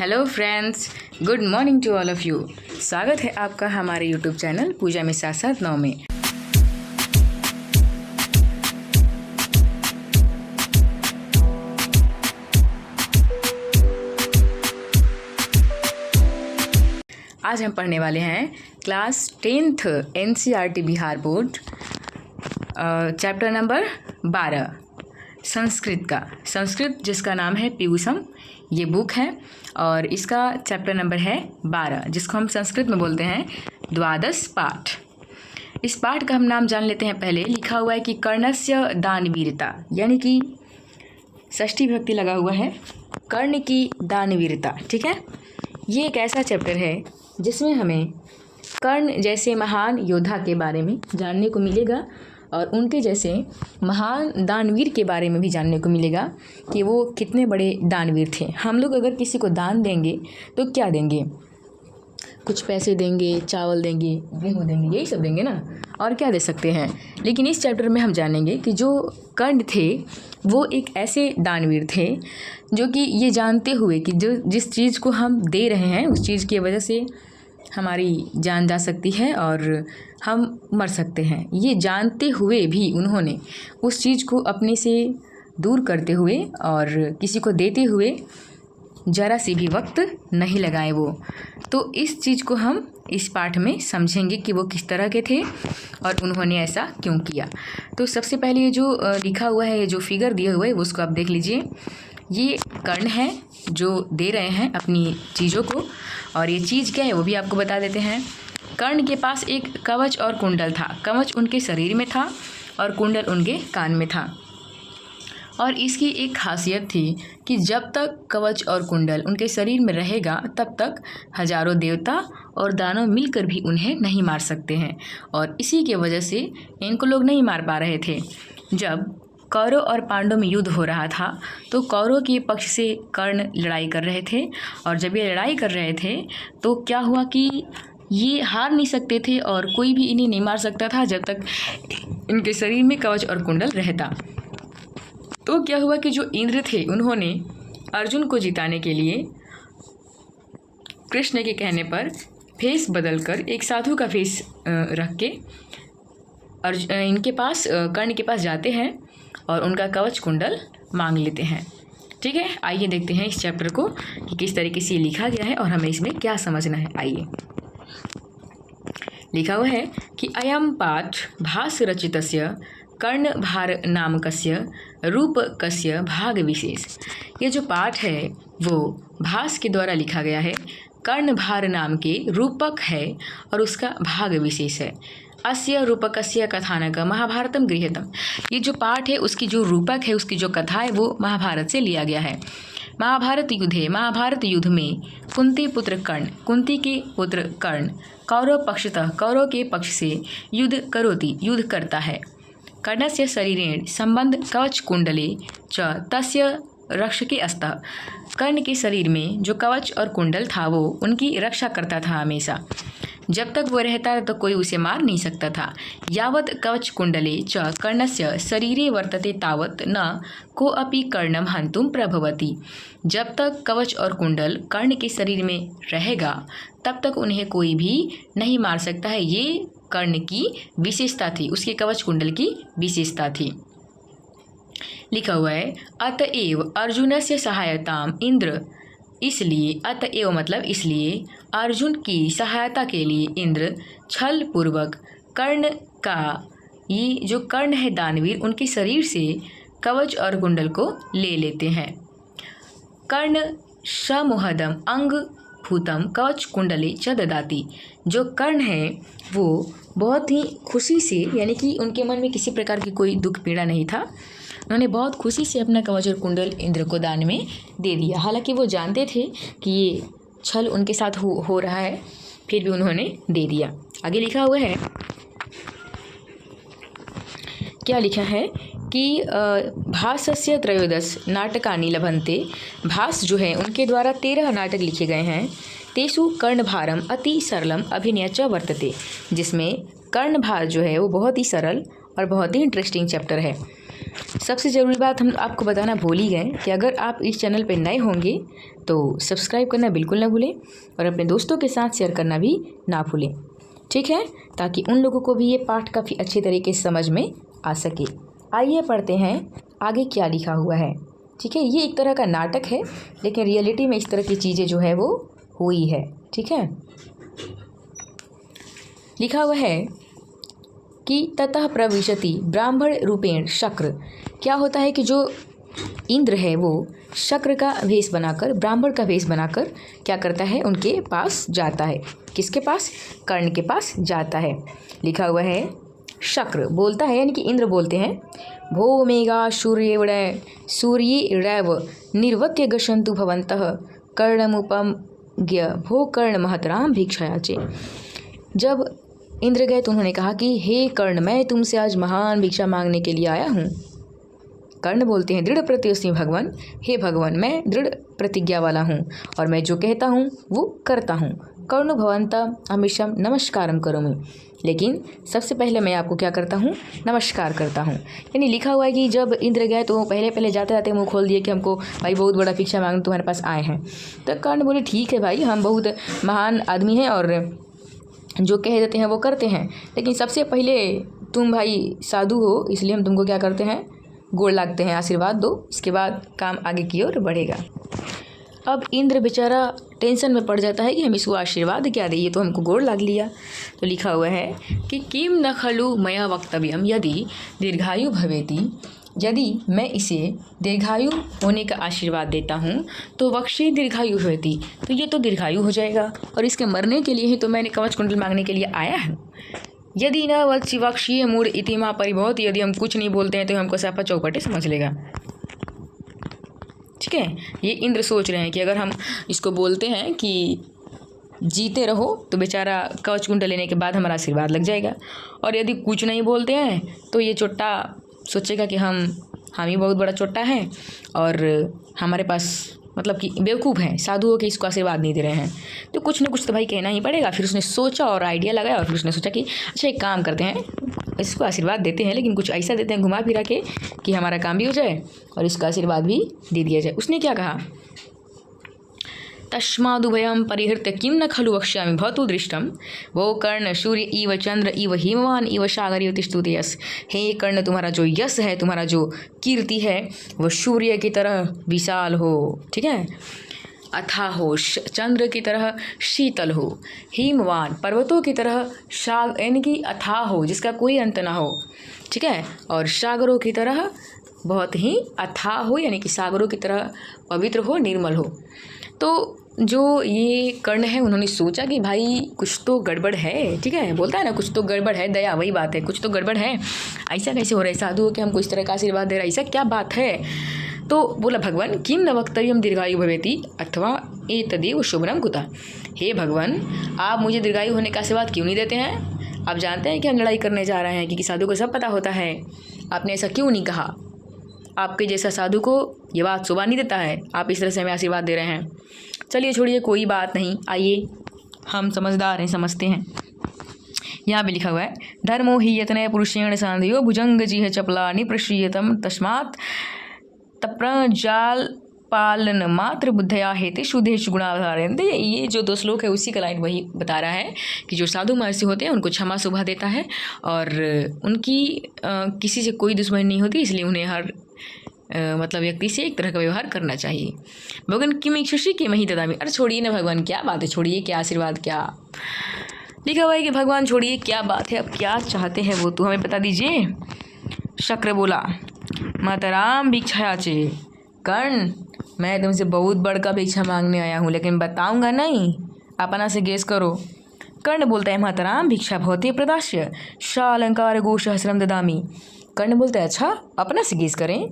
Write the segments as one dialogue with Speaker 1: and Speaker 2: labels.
Speaker 1: Hello friends, good morning to all of you. स्वागत है आपका हमारे यूट्यूब चैनल पूजा में साथ साथ 9 में। आज हम पढ़ने वाले हैं class 10th NCERT Bihar board chapter number 12 Sanskrit का। संस्कृत जिसका नाम है पीयूषम, ये बुक है और इसका चैप्टर नंबर है 12, जिसको हम संस्कृत में बोलते हैं द्वादश पाठ। इस पाठ का हम नाम जान लेते हैं। पहले लिखा हुआ है कि कर्णस्य दानवीरता, यानी कि षष्ठी विभक्ति लगा हुआ है, कर्ण की दानवीरता। ठीक है, ये एक ऐसा चैप्टर है जिसमें हमें कर्ण जैसे महान योद्धा के बारे में जानने को मिलेगा और उनके जैसे महान दानवीर के बारे में भी जानने को मिलेगा कि वो कितने बड़े दानवीर थे। हम लोग अगर किसी को दान देंगे तो क्या देंगे? कुछ पैसे देंगे, चावल देंगे, गेहूँ देंगे, यही सब देंगे ना, और क्या दे सकते हैं। लेकिन इस चैप्टर में हम जानेंगे कि जो कर्ण थे वो एक ऐसे दानवीर थे जो कि ये जानते हुए कि जो जिस चीज़ को हम दे रहे हैं उस चीज़ की वजह से हमारी जान जा सकती है और हम मर सकते हैं, ये जानते हुए भी उन्होंने उस चीज़ को अपने से दूर करते हुए और किसी को देते हुए ज़रा सी भी वक्त नहीं लगाए वो। तो इस चीज़ को हम इस पाठ में समझेंगे कि वो किस तरह के थे और उन्होंने ऐसा क्यों किया। तो सबसे पहले ये जो लिखा हुआ है, ये जो फिगर दिया हुआ है वो उसको आप देख लीजिए। ये कर्ण है जो दे रहे हैं अपनी चीज़ों को, और ये चीज़ क्या है वो भी आपको बता देते हैं। कर्ण के पास एक कवच और कुंडल था। कवच उनके शरीर में था और कुंडल उनके कान में था। और इसकी एक खासियत थी कि जब तक कवच और कुंडल उनके शरीर में रहेगा तब तक हजारों देवता और दानव मिलकर भी उन्हें नहीं मार सकते हैं। और इसी के वजह से इनको लोग नहीं मार पा रहे थे। जब कौरव और पांडव में युद्ध हो रहा था तो कौरव के पक्ष से कर्ण लड़ाई कर रहे थे, और जब ये लड़ाई कर रहे थे तो क्या हुआ कि ये हार नहीं सकते थे और कोई भी इन्हें नहीं मार सकता था जब तक इनके शरीर में कवच और कुंडल रहता। तो क्या हुआ कि जो इंद्र थे उन्होंने अर्जुन को जिताने के लिए कृष्ण के कहने पर भेष बदलकर एक साधु का भेष रख के इनके पास कर्ण के पास जाते हैं और उनका कवच कुंडल मांग लेते हैं। ठीक है, आइए देखते हैं इस चैप्टर को कि किस तरीके से लिखा गया है और हमें इसमें क्या समझना है। आइए, लिखा हुआ है कि अयम पाठ भास रचितस्य कर्णभार नामकस्य रूपकस्य भाग विशेष। ये जो पाठ है वो भास के द्वारा लिखा गया है। कर्णभार नाम के रूपक है और उसका भाग विशेष है। अस्य रूपकस्य कथानक महाभारतम गृह्यतम। ये जो पाठ है उसकी जो रूपक है, उसकी जो कथा है वो महाभारत से लिया गया है। महाभारत युद्धे, महाभारत युद्ध में कुंती पुत्र कर्ण, कुंती के पुत्र कर्ण कौरव पक्षतः, कौरव के पक्ष से युद्ध करोति, युद्ध करता है। कर्णस्य शरीरेण संबंध कवच कुंडले च तस्य रक्षके अस्तः। कर्ण के शरीर में जो कवच और कुंडल था वो उनकी रक्षा करता था हमेशा। जब तक वो रहता तो कोई उसे मार नहीं सकता था। यावत् कवच कुंडले च कर्णस्य शरीरे वर्तते तावत् न कोऽपि कर्णम हन्तुं प्रभवति। जब तक कवच और कुंडल कर्ण के शरीर में रहेगा तब तक उन्हें कोई भी नहीं मार सकता है। ये कर्ण की विशेषता थी, उसके कवच कुंडल की विशेषता थी। लिखा हुआ है अतएव अर्जुनस्य सहायताम इंद्र, इसलिए अतएव मतलब इसलिए अर्जुन की सहायता के लिए इंद्र छल पूर्वक कर्ण का, ये जो कर्ण है दानवीर, उनके शरीर से कवच और कुंडल को ले लेते हैं। कर्ण समोहदम अंग भूतम कवच कुंडले च ददाति। जो कर्ण है वो बहुत ही खुशी से, यानी कि उनके मन में किसी प्रकार की कोई दुख पीड़ा नहीं था, उन्होंने बहुत खुशी से अपना कवच और कुंडल इंद्र को दान में दे दिया। हालांकि वो जानते थे कि ये छल उनके साथ हो रहा है, फिर भी उन्होंने दे दिया। आगे लिखा हुआ है, क्या लिखा है कि भासस्य त्रयोदश नाटकानि लभन्ते। भास जो है उनके द्वारा 13 नाटक लिखे गए हैं। तेषु कर्णभारम अति सरलम अभिनय च वर्तते, जिसमें कर्णभार जो है वो बहुत ही सरल और बहुत ही इंटरेस्टिंग चैप्टर है। सबसे ज़रूरी बात हम आपको बताना भूल ही गए कि अगर आप इस चैनल पर नए होंगे तो सब्सक्राइब करना बिल्कुल ना भूलें और अपने दोस्तों के साथ शेयर करना भी ना भूलें, ठीक है, ताकि उन लोगों को भी ये पाठ काफ़ी अच्छे तरीके से समझ में आ सके। आइए पढ़ते हैं आगे क्या लिखा हुआ है। ठीक है, ये एक तरह का नाटक है, लेकिन रियलिटी में इस तरह की चीज़ें जो है वो हुई है। ठीक है, लिखा हुआ है कि ततः प्रविशति ब्राह्मण रूपेण शक्र। क्या होता है कि जो इंद्र है वो शक्र का वेश बनाकर, ब्राह्मण का वेश बनाकर क्या करता है, उनके पास जाता है। किसके पास? कर्ण के पास जाता है। लिखा हुआ है शक्र बोलता है, यानी कि इंद्र बोलते हैं, भो मेघा सूर्यैव निर्वक्य गशन्तु भवन्तः कर्णमुपज्ञ भो कर्ण महतराम भिक्षायाचे। जब इंद्र गए तो उन्होंने कहा कि हे कर्ण, मैं तुमसे आज महान भिक्षा मांगने के लिए आया हूँ। कर्ण बोलते हैं, दृढ़ प्रतिज्ञ भगवान, हे भगवान मैं दृढ़ प्रतिज्ञा वाला हूँ और मैं जो कहता हूँ वो करता हूँ। कर्ण भवंता हमेशा नमस्कारम करोमि, लेकिन सबसे पहले मैं आपको क्या करता हूँ, नमस्कार करता हूँ। यानी लिखा हुआ है कि जब इंद्र गए तो पहले जाते जाते मुँह खोल दिए कि हमको भाई बहुत बड़ा भिक्षा मांगने तुम्हारे पास आए हैं। तो कर्ण बोले ठीक है भाई, हम बहुत महान आदमी हैं और जो कह देते हैं वो करते हैं, लेकिन सबसे पहले तुम भाई साधु हो, इसलिए हम तुमको क्या करते हैं, गोड़ लागते हैं, आशीर्वाद दो, इसके बाद काम आगे की ओर बढ़ेगा। अब इंद्र बेचारा टेंशन में पड़ जाता है कि हम इसको आशीर्वाद क्या दें, ये तो हमको गोड़ लाग लिया। तो लिखा हुआ है कि किम न खलु मया वक्तव्यम यदि दीर्घायु भवेति, यदि मैं इसे दीर्घायु होने का आशीर्वाद देता हूँ तो वक्षी दीर्घायु होती, तो ये तो दीर्घायु हो जाएगा और इसके मरने के लिए ही तो मैंने कवच कुंडल मांगने के लिए आया हूँ। यदि न वक्षीय मूढ़ इतिमा परिभवत, यदि हम कुछ नहीं बोलते हैं तो हमको सफा चौपटे समझ लेगा। ठीक है, ये इंद्र सोच रहे हैं कि अगर हम इसको बोलते हैं कि जीते रहो तो बेचारा कवच कुंडल लेने के बाद हमारा आशीर्वाद लग जाएगा, और यदि कुछ नहीं बोलते हैं तो ये चोट्टा सोचेगा कि हम ही बहुत बड़ा चोट्टा है और हमारे पास मतलब कि बेवकूफ़ हैं, साधुओं के इसको आशीर्वाद नहीं दे रहे हैं। तो कुछ ना कुछ तो भाई कहना ही पड़ेगा। फिर उसने सोचा और आइडिया लगाया और फिर उसने सोचा कि अच्छा एक काम करते हैं, इसको आशीर्वाद देते हैं, लेकिन कुछ ऐसा देते हैं घुमा फिरा के कि हमारा काम भी हो जाए और इसका आशीर्वाद भी दे दिया जाए। उसने क्या कहा, तस्मादुभयं परिहृत्य किं न खलु वक्ष्यामि भवतु दृष्टं वो कर्ण सूर्य इव चंद्र इव हिमवान इव सागर इव तिष्ठति यश। हे कर्ण, तुम्हारा जो यश है, तुम्हारा जो कीर्ति है वो सूर्य की तरह विशाल हो, ठीक है, अथा हो, चंद्र की तरह शीतल हो, हिमवान पर्वतों की तरह यानी कि अथा हो, जिसका कोई अंत ना हो, ठीक है, और सागरों की तरह बहुत ही अथा हो, यानी कि सागरों की तरह पवित्र हो, निर्मल हो। तो जो ये कर्ण है उन्होंने सोचा कि भाई कुछ तो गड़बड़ है, ठीक है, बोलता है ना कुछ तो गड़बड़ है, दया वही बात है, कुछ तो गड़बड़ है, ऐसा कैसे हो रहा है, साधु हो के हमको इस तरह का आशीर्वाद दे रहा है, ऐसा क्या बात है। तो बोला भगवान किम न वक्तव्यम दीर्घायु भवेति अथवा एतदेव शुभ्रम कुतः। हे भगवान, आप मुझे दीर्घायु होने का आशीर्वाद क्यों नहीं देते हैं? आप जानते हैं कि हम लड़ाई करने जा रहे हैं, क्योंकि साधु को सब पता होता है, आपने ऐसा क्यों नहीं कहा? आपके जैसा साधु को ये बात शोभा नहीं देता है, आप इस तरह से हमें आशीर्वाद दे रहे हैं। चलिए छोड़िए, कोई बात नहीं, आइए हम समझदार हैं, समझते हैं। यहाँ पे लिखा हुआ है धर्मो ही यत्नय पुरुषेण सांध्यो भुजंग जिह चपला निप्रशीयतम तस्मात् तप्रजाल पालन मात्र बुद्धया हेते शुद्धेश गुणाधारण। ये जो दो श्लोक है उसी का लाइन वही बता रहा है कि जो साधु महर्षि होते हैं उनको क्षमा शोभा देता है और उनकी किसी से कोई दुश्मनी नहीं होती, इसलिए उन्हें हर मतलब व्यक्ति से एक तरह का व्यवहार करना चाहिए। भगवान किम इच्छुषी के मही तदामी। अरे छोड़िए ना भगवान, क्या बात है, छोड़िए, क्या आशीर्वाद, क्या लिखा हुआ है कि भगवान छोड़िए क्या बात है, अब क्या चाहते हैं वो तो हमें बता दीजिए। शक्र बोला मातराम भिक्षायाचे। कर्ण, मैं तुमसे बहुत बड़का भिक्षा मांगने आया हूँ, लेकिन बताऊँगा नहीं, अपना से गेस करो। कर्ण बोलता है मातराम भिक्षा भवते प्रदास्य शालंकार गोसहस्रम ददामी। कर्ण बोलता है अच्छा अपना से गेस करें,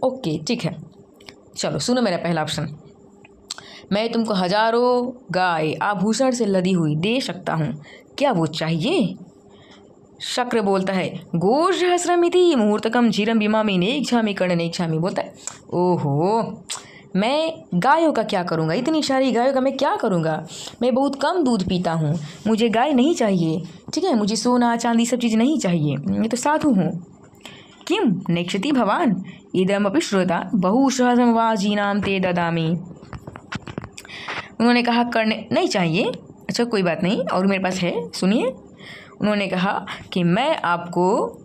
Speaker 1: ओके ठीक है, चलो सुनो मेरा पहला ऑप्शन, मैं तुमको हजारों गाय आभूषण से लदी हुई दे सकता हूँ, क्या वो चाहिए? शक्र बोलता है गोसहस्रमिति मुहूर्तकम झीरम बिमामी नेक्षामी कर्ण नेक्षामी। बोलता है ओहो, मैं गायों का क्या करूँगा, इतनी सारी गायों का मैं क्या करूँगा, मैं बहुत कम दूध पीता हूँ, मुझे गाय नहीं चाहिए, ठीक है, मुझे सोना चांदी सब चीज़ नहीं चाहिए, मैं तो साधु हूँ। किम नेक्षति भवान इदमपि श्रुता बहुशः समवाजीनाम ते ददामी। उन्होंने कहा कर्ण नहीं चाहिए। अच्छा कोई बात नहीं, और मेरे पास है, सुनिए। उन्होंने कहा कि मैं आपको,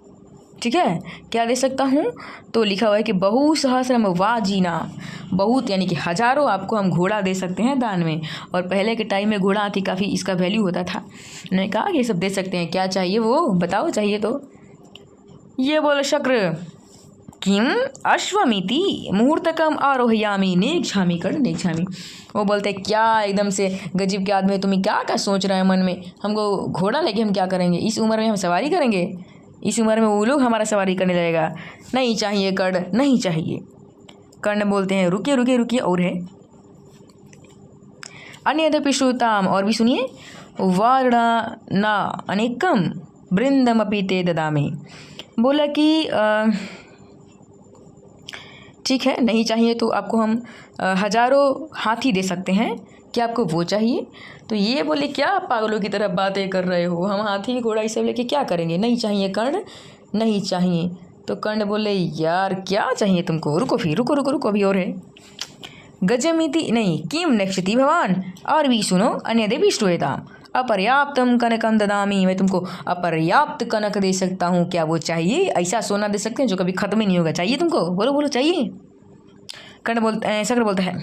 Speaker 1: ठीक है, क्या दे सकता हूँ, तो लिखा हुआ है कि बहुसहस्रम वाजीना, बहुत यानी कि हजारों आपको हम घोड़ा दे सकते हैं दान में। और पहले के टाइम में घोड़ा थी, काफ़ी इसका वैल्यू होता था। उन्होंने कहा ये सब दे सकते हैं, क्या चाहिए वो बताओ, चाहिए तो। ये बोले शक्र किम अश्वमिति मुहूर्तकम आरोहयामी नेक्षामी कर नेक्षामी। वो बोलते क्या एकदम से गजीब के आदमी, तुम्हें क्या क्या सोच रहे हैं मन में, हमको घोड़ा लेके हम क्या करेंगे, इस उम्र में हम सवारी करेंगे, इस उम्र में वो लोग हमारा सवारी करने लगेगा, नहीं चाहिए कर्ण, नहीं चाहिए। कर्ण बोलते हैं रुकिए रुकिए रुकिए, और है अन्यदपि श्रुताम, और भी सुनिए, वारणा ना अनेकम वृंदमपि ते ददामि। बोला कि ठीक है, नहीं चाहिए तो आपको हम हजारों हाथी दे सकते हैं, क्या आपको वो चाहिए। तो ये बोले क्या आप पागलों की तरह बातें कर रहे हो, हम हाथी घोड़ा ये सब लेके क्या करेंगे, नहीं चाहिए कर्ण, नहीं चाहिए। तो कर्ण बोले यार क्या चाहिए तुमको, रुको फिर, रुको रुको रुको, अभी और है। गजमिति नहीं किम नेक्षति भवान, और भी सुनो, अन्य देवी श्रूयताम अपर्याप्तम कनकम ददामी, मैं तुमको अपर्याप्त कनक दे सकता हूँ, क्या वो चाहिए, ऐसा सोना दे सकते हैं जो कभी खत्म ही नहीं होगा, चाहिए तुमको, बोलो बोलो चाहिए। कर्ण बोलते शक्र बोलता है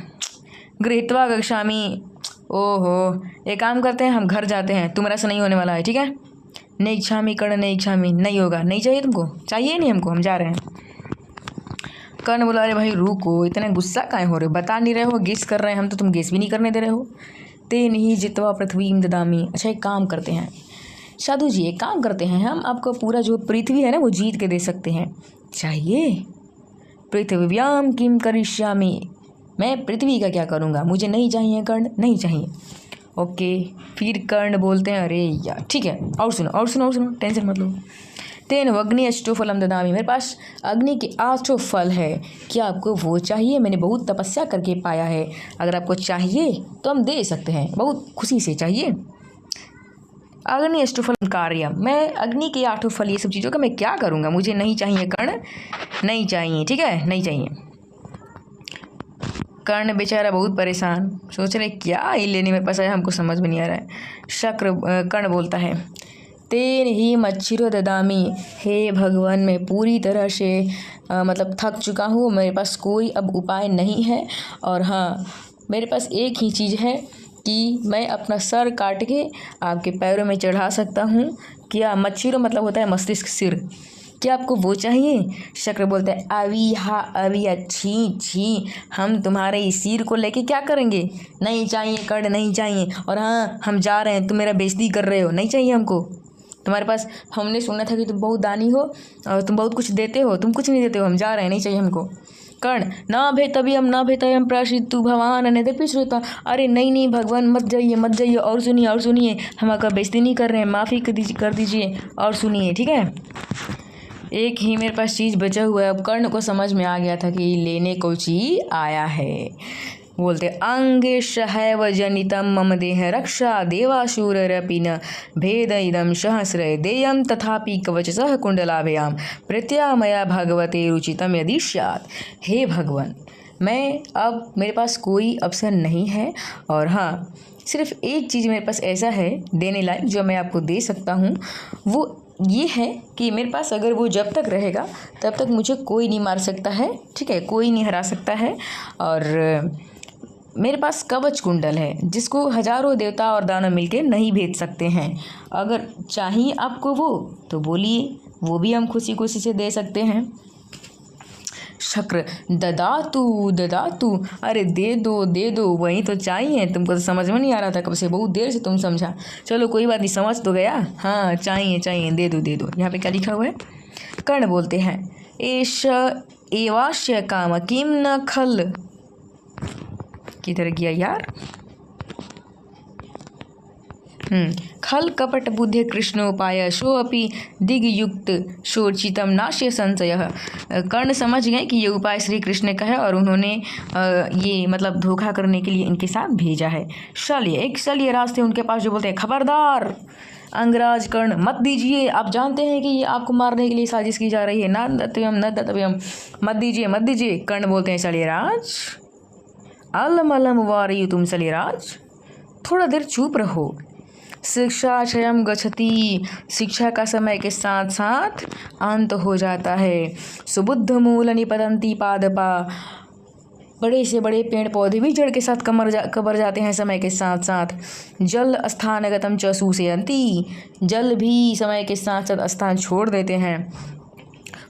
Speaker 1: गृहीत्वा गच्छामि, ओहो एक काम करते हैं, हम घर जाते हैं, तुम्हारा से नहीं होने वाला है, ठीक है। नहीं इच्छामी कर्ण, नहीं इच्छामी, नहीं होगा, नहीं चाहिए तुमको, चाहिए नहीं हमको, हम जा रहे हैं। कर्ण बोला अरे भाई रुको, इतने गुस्सा काहे हो रहे हो, बता नहीं रहे हो, गेस कर रहे हैं हम तो, तुम गेस भी नहीं करने दे रहे हो। ते नहीं जितवा पृथ्वी ददामी। अच्छा एक काम करते हैं साधु जी, एक काम करते हैं, हम आपको पूरा जो पृथ्वी है ना वो जीत के दे सकते हैं, चाहिए। पृथ्व्याम किम करिष्यामि, मैं पृथ्वी का क्या करूँगा, मुझे नहीं चाहिए कर्ण, नहीं चाहिए। ओके, फिर कर्ण बोलते हैं अरे यार ठीक है, और सुनो और सुनो और सुनो, टेंशन मत लो। तेन अग्नि अष्टोफलम ददामी, मेरे पास अग्नि के 8 फल है, क्या आपको वो चाहिए, मैंने बहुत तपस्या करके पाया है, अगर आपको चाहिए तो हम दे सकते हैं, बहुत खुशी से चाहिए। अग्नि अष्टोफल कार्य, मैं अग्नि के 8 फल ये सब चीज़ों का मैं क्या करूँगा, मुझे नहीं चाहिए कर्ण, नहीं चाहिए, ठीक है, नहीं चाहिए। कर्ण बेचारा बहुत परेशान, सोच रहे क्या ही लेने में पास है, हमको समझ में नहीं आ रहा है। कर्ण बोलता है तेन ही मच्छिरो ददामी, हे भगवान मैं पूरी तरह से मतलब थक चुका हूँ, मेरे पास कोई अब उपाय नहीं है, और हाँ मेरे पास एक ही चीज़ है कि मैं अपना सर काट के आपके पैरों में चढ़ा सकता हूँ। क्या मच्छिरो मतलब होता है मस्तिष्क, सिर, क्या आपको वो चाहिए। शक्र बोलते हैं अभी हाँ अभी अच्छी छी, हम तुम्हारे इस सिर को लेके क्या करेंगे, नहीं चाहिए कर्ण, नहीं चाहिए, और हाँ हम जा रहे हैं, तुम मेरा बेइज्जती कर रहे हो, नहीं चाहिए हमको। तुम्हारे पास हमने सुना था कि तुम बहुत दानी हो और तुम बहुत कुछ देते हो, तुम कुछ नहीं देते हो, हम जा रहे हैं, नहीं चाहिए हमको। कर्ण ना भेतव्यम ना भेतव्यम प्राशितु भगवान अन्यदपि श्रुता, अरे नहीं नहीं भगवान मत जाइए मत जाइए, और सुनिए और सुनिए, हम आपका बेइज्जती नहीं कर रहे हैं, माफ़ी कर दीजिए, और सुनिए, ठीक है। एक ही मेरे पास चीज़ बचा हुआ है। अब कर्ण को समझ में आ गया था कि लेने को चीज आया है। बोलते अंगे सहैव जनितम मम देह रक्षा देवाशूररपि न भेद इदम सहस्र देयम तथापि कवचसः कुंडलाभयाम प्रत्या मया भगवते रुचितम यदि स्यात्। हे भगवान, मैं अब मेरे पास कोई अवसर नहीं है, और हाँ सिर्फ एक चीज़ मेरे पास ऐसा है देने लायक जो मैं आपको दे सकता हूँ, वो ये है कि मेरे पास अगर वो जब तक रहेगा तब तक मुझे कोई नहीं मार सकता है, ठीक है, कोई नहीं हरा सकता है। और मेरे पास कवच कुंडल है जिसको हजारों देवता और दानव मिलके नहीं भेज सकते हैं। अगर चाहिए आपको वो तो बोलिए, वो भी हम खुशी खुशी से दे सकते हैं। शक्र ददातु ददातु, अरे दे दो, वही तो चाहिए, तुमको तो समझ में नहीं आ रहा था कब से, बहुत देर से तुम समझा, चलो कोई बात नहीं, समझ तो गया, हाँ चाहिए, दे दो। यहाँ पे क्या लिखा हुआ है। कर्ण बोलते हैं एष एवास्य काम किम न खल, किधर गया यार, खल कपट बुद्धि कृष्णोपाय सोअपि दिग्युक्त शोचितम नाश्य संशय। कर्ण समझ गए कि ये उपाय श्री कृष्ण का है और उन्होंने ये मतलब धोखा करने के लिए इनके साथ भेजा है। शल्य, एक शल्य राज थे उनके पास, जो बोलते हैं खबरदार अंगराज कर्ण मत दीजिए, आप जानते हैं कि ये आपको मारने के लिए साजिश की जा रही है, न दत्तव्यम न दत्तव्यम, मत दीजिए मत दीजिए। कर्ण बोलते हैं शल्यराज अलम अलम वारी, तुम शल्यराज थोड़ा देर चुप रहो। शिक्षा क्षयम गच्छति, शिक्षा का समय के साथ साथ अंत हो जाता है। सुबुद्ध मूल निपतंती पादपा, बड़े से बड़े पेड़ पौधे भी जड़ के साथ कबर जाते हैं समय के साथ साथ। जल स्थानगतम च सूसयन्ति, जल भी समय के साथ साथ स्थान छोड़ देते हैं।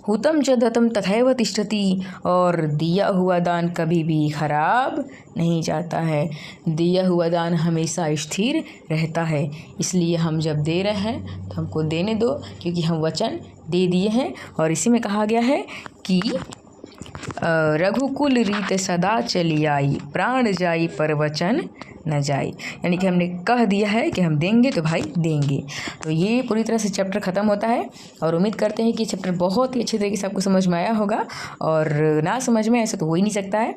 Speaker 1: हुतम च दत्तम तथैव तिष्ठति, और दिया हुआ दान कभी भी खराब नहीं जाता है, दिया हुआ दान हमेशा स्थिर रहता है। इसलिए हम जब दे रहे हैं तो हमको देने दो, क्योंकि हम वचन दे दिए हैं। और इसी में कहा गया है कि रघुकुल रीत सदा चली आई, प्राण जाई पर वचन न जाई, यानी कि हमने कह दिया है कि हम देंगे तो भाई देंगे। तो ये पूरी तरह से चैप्टर ख़त्म होता है और उम्मीद करते हैं कि चैप्टर बहुत ही अच्छे तरीके से आपको समझ में आया होगा, और ना समझ में ऐसा तो हो ही नहीं सकता है।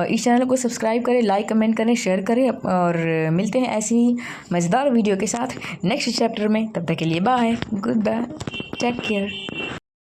Speaker 1: इस चैनल को सब्सक्राइब करें, लाइक कमेंट करें, शेयर करें, और मिलते हैं ऐसी ही मज़ेदार वीडियो के साथ नेक्स्ट चैप्टर में। तब तक के लिए bye, good bye, take care.